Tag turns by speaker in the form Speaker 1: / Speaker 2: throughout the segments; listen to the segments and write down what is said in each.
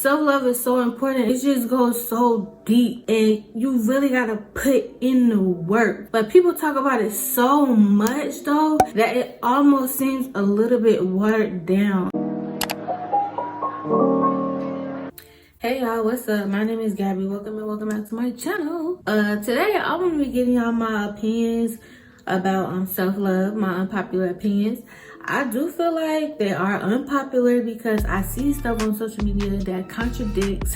Speaker 1: self-love is so important. It just goes so deep and you really gotta put in the work. But people talk about it so much though that it almost seems a little bit watered down. Hey y'all, what's up? My name is Gabby. Welcome back to my channel. Today I want to be giving y'all my opinions about self-love, my unpopular opinions. I do feel like they are unpopular because I see stuff on social media that contradicts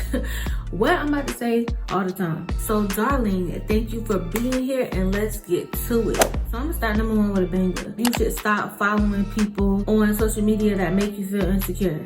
Speaker 1: what I'm about to say all the time. So darling, thank you for being here and let's get to it. So I'm gonna start number one with a banger. You should stop following people on social media that make you feel insecure.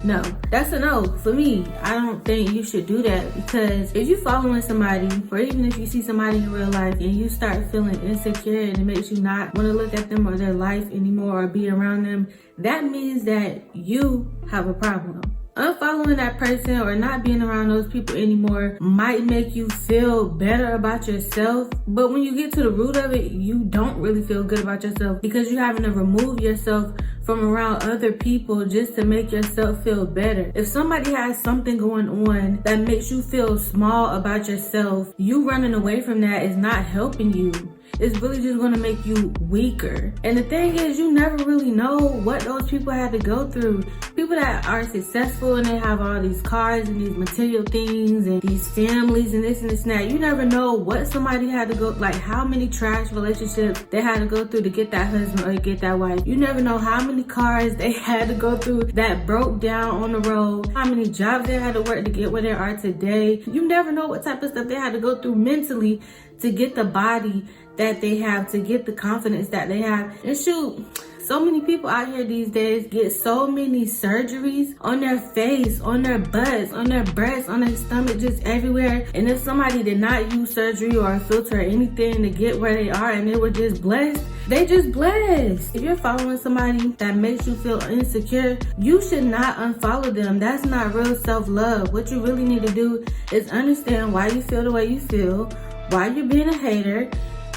Speaker 1: No, that's a no for me. I don't think you should do that, because if you're following somebody, or even if you see somebody in real life and you start feeling insecure and it makes you not want to look at them or their life anymore or be around them, that means that you have a problem. Unfollowing that person or not being around those people anymore might make you feel better about yourself, but when you get to the root of it, you don't really feel good about yourself because you're having to remove yourself from around other people just to make yourself feel better. If somebody has something going on that makes you feel small about yourself, you running away from that is not helping you. It's really just gonna make you weaker. And the thing is, you never really know what those people had to go through. People that are successful and they have all these cars and these material things and these families and this and this and that. You never know what somebody had to go, like how many trash relationships they had to go through to get that husband or get that wife. You never know how many cars they had to go through that broke down on the road, how many jobs they had to work to get where they are today. You never know what type of stuff they had to go through mentally to get the body that they have, to get the confidence that they have. And shoot, so many people out here these days get so many surgeries on their face, on their butts, on their breasts, on their stomach, just everywhere. And if somebody did not use surgery or a filter or anything to get where they are and they were just blessed, they just blessed. If you're following somebody that makes you feel insecure, you should not unfollow them. That's not real self-love. What you really need to do is understand why you feel the way you feel, why you're being a hater,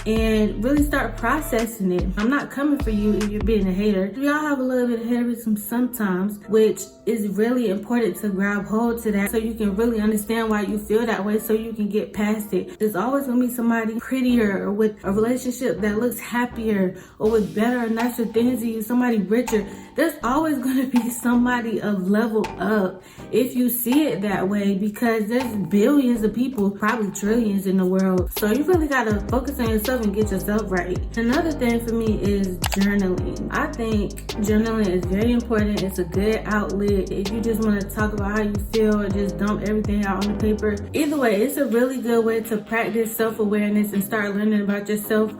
Speaker 1: and really start processing it. I'm not coming for you if you're being a hater. We all have a little bit of haterism sometimes, which is really important to grab hold to that so you can really understand why you feel that way so you can get past it. There's always gonna be somebody prettier or with a relationship that looks happier or with better or nicer things than you, somebody richer. There's always gonna be somebody of level up if you see it that way, because there's billions of people, probably trillions in the world. So you really gotta focus on yourself and get yourself right. Another thing for me is journaling. I think journaling is very important. It's a good outlet if you just want to talk about how you feel or just dump everything out on the paper. Either way, it's a really good way to practice self-awareness and start learning about yourself,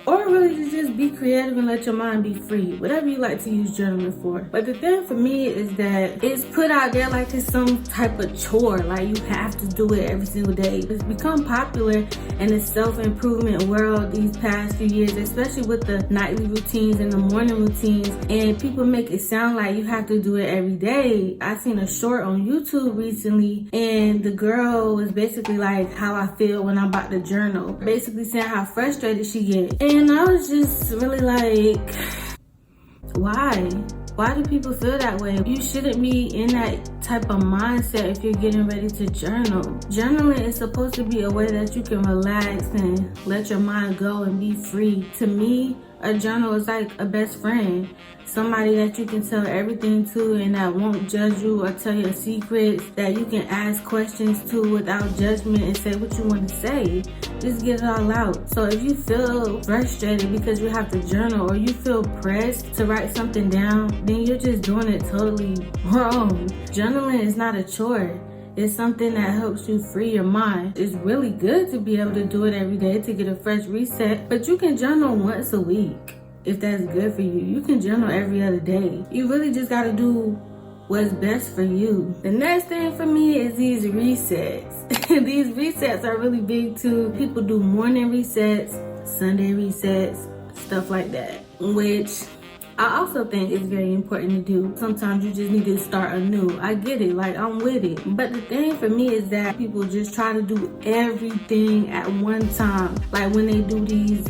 Speaker 1: or really to just be creative and let your mind be free. Whatever you like to use journaling for. But the thing for me is that it's put out there like it's some type of chore, like you have to do it every single day. It's become popular in the self-improvement world these past few years, especially with the nightly routines and the morning routines, and people make it sound like you have to do it every day. I seen a short on YouTube recently, and the girl was basically like how I feel when I'm about to journal, basically saying how frustrated she gets. And I was just really like, why? Why do people feel that way? You shouldn't be in that type of mindset if you're getting ready to journal. Journaling is supposed to be a way that you can relax and let your mind go and be free. To me, a journal is like a best friend. Somebody that you can tell everything to and that won't judge you or tell your secrets, that you can ask questions to without judgment and say what you want to say. Just get it all out. So if you feel frustrated because you have to journal, or you feel pressed to write something down, then you're just doing it totally wrong. Journaling is not a chore. It's something that helps you free your mind. It's really good to be able to do it every day to get a fresh reset, but you can journal once a week if that's good for you. You can journal every other day. You really just gotta do what's best for you. The next thing for me is these resets. These resets are really big too. People do morning resets, Sunday resets, stuff like that, which I also think it's very important to do. Sometimes you just need to start anew. I get it, like I'm with it. But the thing for me is that people just try to do everything at one time. Like when they do these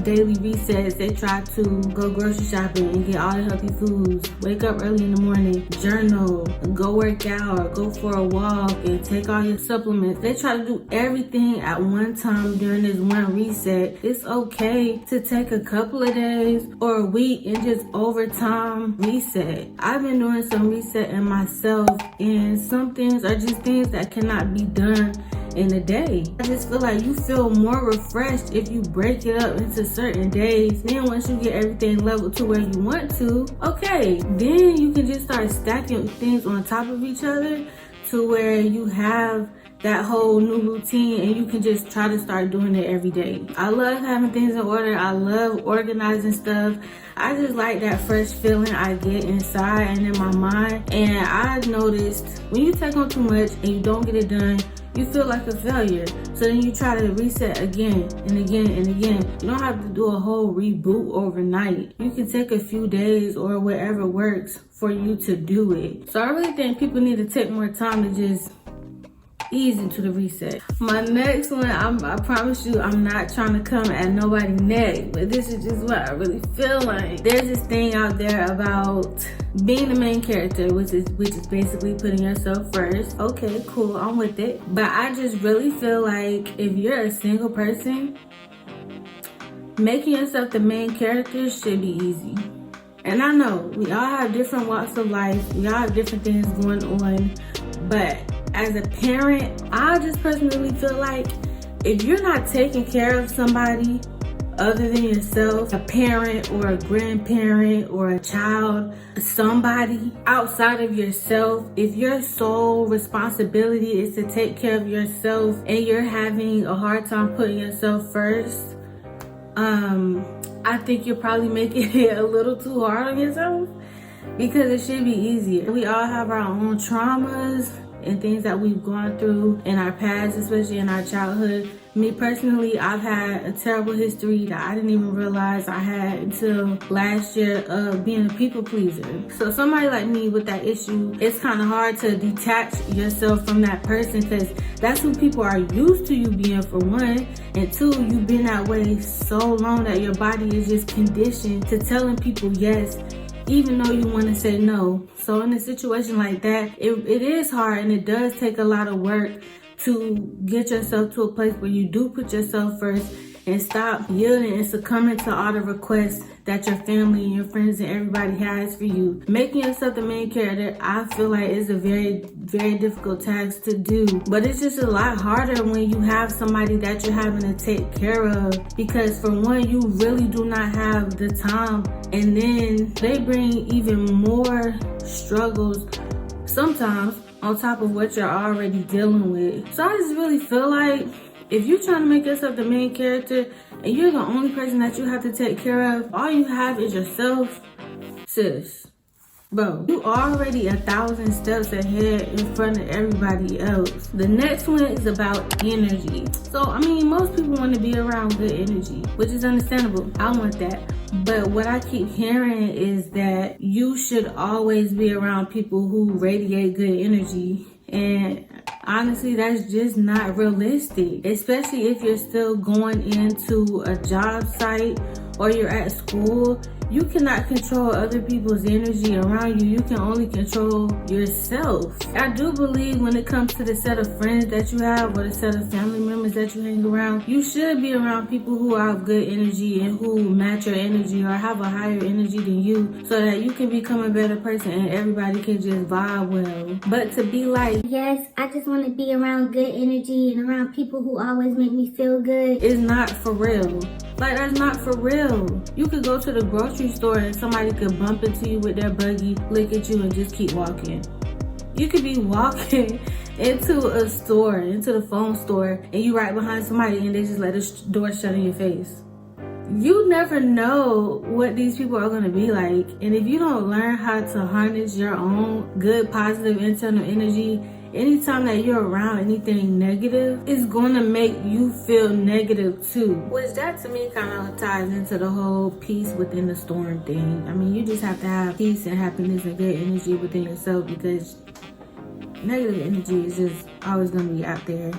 Speaker 1: daily resets. They try to go grocery shopping and get all the healthy foods, wake up early in the morning, journal, go work out, go for a walk, and take all your supplements. They try to do everything at one time during this one reset. It's okay to take a couple of days or a week and just over time reset. I've been doing some resetting myself, and some things are just things that cannot be done in a day. I just feel like you feel more refreshed if you break it up into certain days. Then once you get everything leveled to where you want to, okay, then you can just start stacking things on top of each other to where you have that whole new routine and you can just try to start doing it every day. I love having things in order. I love organizing stuff. I just like that fresh feeling I get inside and in my mind. And I noticed when you take on too much and you don't get it done, you feel like a failure. So then you try to reset again and again and again. You don't have to do a whole reboot overnight. You can take a few days or whatever works for you to do it. So I really think people need to take more time to just ease into the reset. My next one, I promise you, I'm not trying to come at nobody's neck, but this is just what I really feel like. There's this thing out there about being the main character, which is basically putting yourself first. Okay, cool, I'm with it. But I just really feel like if you're a single person, making yourself the main character should be easy. And I know we all have different walks of life, we all have different things going on, but as a parent, I just personally feel like if you're not taking care of somebody other than yourself, a parent or a grandparent or a child, somebody outside of yourself, if your sole responsibility is to take care of yourself and you're having a hard time putting yourself first, I think you're probably making it a little too hard on yourself, because it should be easier. We all have our own traumas and things that we've gone through in our past, especially in our childhood. Me personally, I've had a terrible history that I didn't even realize I had until last year of being a people pleaser. So somebody like me with that issue, it's kind of hard to detach yourself from that person, because that's who people are used to you being, for one, and two, you've been that way so long that your body is just conditioned to telling people yes, even though you want to say no. So in a situation like that, it is hard, and it does take a lot of work to get yourself to a place where you do put yourself first and stop yielding and succumbing to all the requests that your family and your friends and everybody has for you. Making yourself the main character, I feel like, is a very, very difficult task to do. But it's just a lot harder when you have somebody that you're having to take care of, because for one, you really do not have the time, and then they bring even more struggles sometimes on top of what you're already dealing with. So I just really feel like if you're trying to make yourself the main character and you're the only person that you have to take care of, all you have is yourself, sis, bro, you already 1,000 steps ahead in front of everybody else. The next one is about energy. So, I mean, most people want to be around good energy, which is understandable. I want that. But what I keep hearing is that you should always be around people who radiate good energy. And honestly, that's just not realistic, especially if you're still going into a job site or you're at school. You cannot control other people's energy around you. You can only control yourself. I do believe when it comes to the set of friends that you have or the set of family members that you hang around, you should be around people who have good energy and who match your energy or have a higher energy than you, so that you can become a better person and everybody can just vibe well. But to be like,
Speaker 2: yes, I just want to be around good energy and around people who always make me feel good,
Speaker 1: is not for real. Like, that's not for real. You could go to the grocery store and somebody could bump into you with their buggy, look at you, and just keep walking. You could be walking into a store, into the phone store, and you right behind somebody and they just let the door shut in your face. You never know what these people are going to be like. And if you don't learn how to harness your own good, positive internal energy, anytime that you're around anything negative, it's going to make you feel negative too. Which that to me kind of ties into the whole peace within the storm thing. I mean, you just have to have peace and happiness and good energy within yourself, because negative energy is just always going to be out there.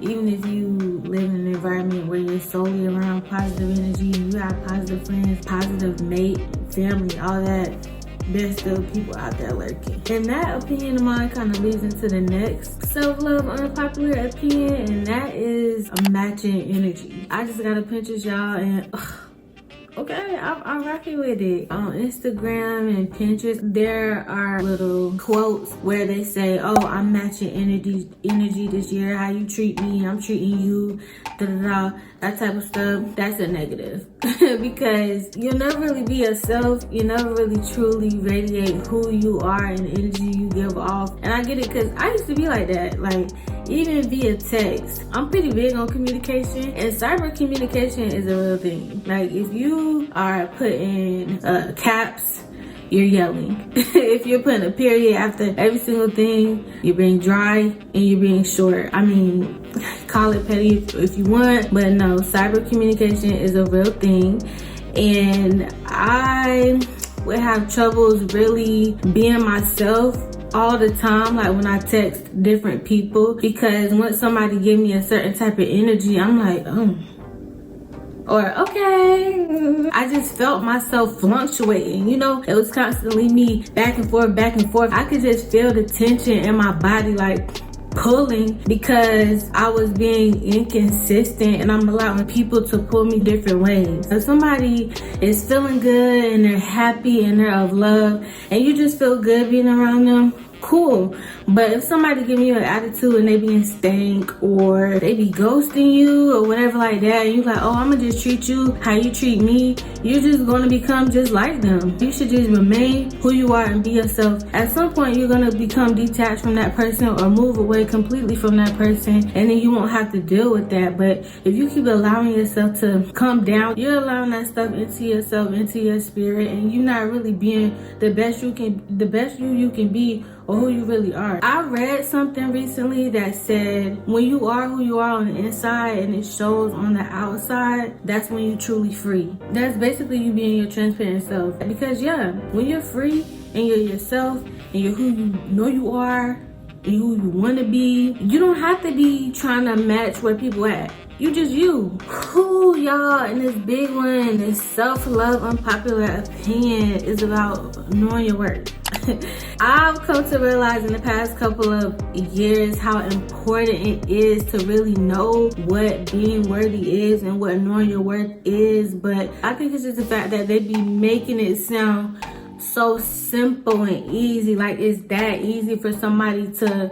Speaker 1: even if you live in an environment where you're solely around positive energy and you have positive friends, positive mate, family, all that, there's still people out there lurking. And that opinion of mine kind of leads into the next self-love unpopular opinion, and that is matching energy. I just got a Pinterest, y'all, and okay, I'm rocking with it. On Instagram and Pinterest, there are little quotes where they say, oh, I'm matching energy this year. How you treat me, I'm treating you, da-da-da. That type of stuff, that's a negative. Because you'll never really be yourself. You never really truly radiate who you are and the energy you give off. And I get it, because I used to be like that. Like, even via text, I'm pretty big on communication, and cyber communication is a real thing. Like, if you are putting caps, you're yelling. If you're putting a period after every single thing, you're being dry and you're being short. I mean, call it petty if you want, but no, cyber communication is a real thing. And I would have troubles really being myself all the time, like when I text different people, because once somebody give me a certain type of energy, I'm like, oh, or okay. I just felt myself fluctuating, you know. It was constantly me back and forth, back and forth. I could just feel the tension in my body, like pulling, because I was being inconsistent and I'm allowing people to pull me different ways. If somebody is feeling good and they're happy and they're of love and you just feel good being around them, cool. But if somebody giving you an attitude and they being stank, or they be ghosting you or whatever like that, and you like, oh, I'm gonna just treat you how you treat me, you're just gonna become just like them. You should just remain who you are and be yourself. At some point, you're gonna become detached from that person or move away completely from that person, and then you won't have to deal with that. But if you keep allowing yourself to come down, you're allowing that stuff into yourself, into your spirit, and you're not really being the best you can be, or who you really are. I read something recently that said, when you are who you are on the inside and it shows on the outside, that's when you're truly free. That's basically you being your transparent self. Because yeah, when you're free and you're yourself and you're who you know you are and who you want to be, you don't have to be trying to match where people at. You just you. Cool, y'all. And this big one, this self-love unpopular opinion, is about knowing your worth. I've come to realize in the past couple of years how important it is to really know what being worthy is and what knowing your worth is. But I think it's just the fact that they be making it sound so simple and easy. Like, it's that easy for somebody to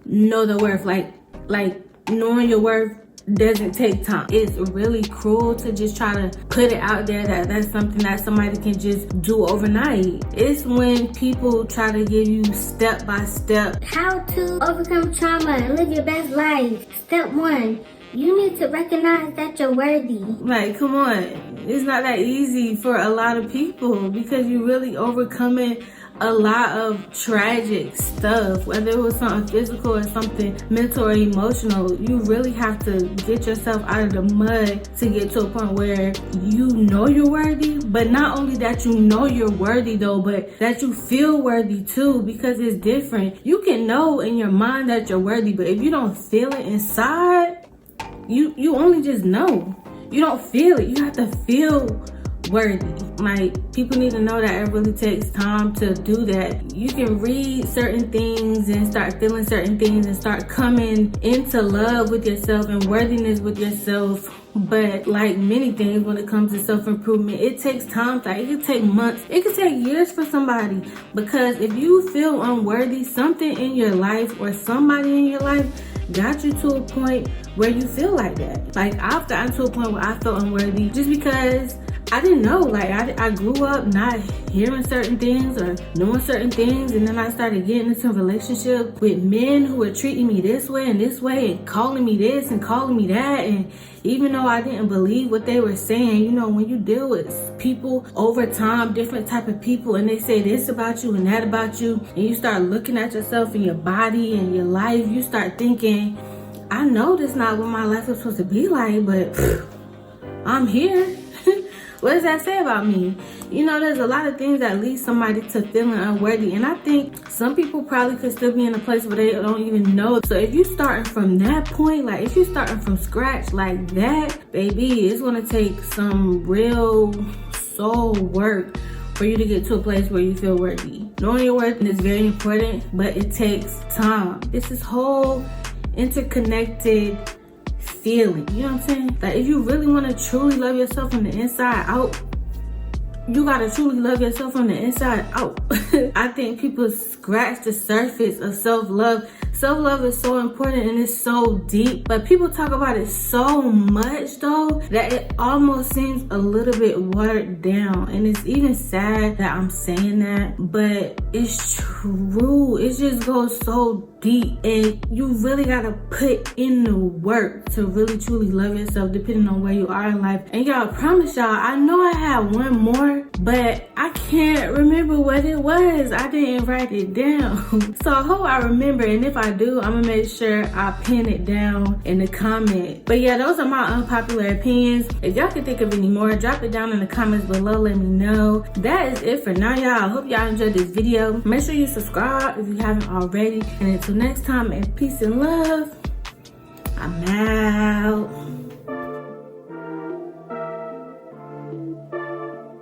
Speaker 1: know their worth. Like knowing your worth doesn't take time. It's really cruel to just try to put it out there that that's something that somebody can just do overnight. It's when people try to give you step by step
Speaker 2: how to overcome trauma and live your best life. Step 1, you need to recognize that you're worthy.
Speaker 1: Like, come on, it's not that easy for a lot of people, because you're really overcoming a lot of tragic stuff, whether it was something physical or something mental or emotional. You really have to get yourself out of the mud to get to a point where you know you're worthy. But not only that you know you're worthy though, but that you feel worthy too, because it's different. You can know in your mind that you're worthy, but if you don't feel it inside, you only just know. You don't feel it. You have to feel worthy. Like, people need to know that it really takes time to do that. You can read certain things and start feeling certain things and start coming into love with yourself and worthiness with yourself. But like many things when it comes to self-improvement, it takes time. Like, it could take months, it could take years for somebody. Because if you feel unworthy, something in your life or somebody in your life got you to a point where you feel like that. Like, I've gotten to a point where I felt unworthy just because I didn't know. Like, I grew up not hearing certain things or knowing certain things, and then I started getting into a relationship with men who were treating me this way and calling me this and calling me that. And even though I didn't believe what they were saying, you know, when you deal with people over time, different type of people, and they say this about you and that about you, and you start looking at yourself and your body and your life, you start thinking, I know this not what my life is supposed to be like, but I'm here. What does that say about me? You know, there's a lot of things that lead somebody to feeling unworthy. And I think some people probably could still be in a place where they don't even know. So if you starting from that point, like if you starting from scratch like that, baby, it's gonna take some real soul work for you to get to a place where you feel worthy. Knowing your worth is very important, but it takes time. It's this whole interconnected feeling, you know what I'm saying? Like if you really want to truly love yourself from the inside out, you gotta truly love yourself from the inside out. I think people scratch the surface of self-love. Self-love is so important and it's so deep, but people talk about it so much though that it almost seems a little bit watered down. And it's even sad that I'm saying that, but it's true. It just goes so deep, and you really gotta put in the work to really truly love yourself, depending on where you are in life. And y'all, I promise y'all, I know I have one more, but I can't remember what it was. I didn't write it down. So I hope I remember, and if I do, I'm gonna make sure I pin it down in the comment. But yeah, those are my unpopular opinions. If y'all can think of any more, drop it down in the comments below, let me know. That is it for now, y'all. I hope y'all enjoyed this video. Make sure you subscribe if you haven't already, and until next time, and peace and love, I'm out.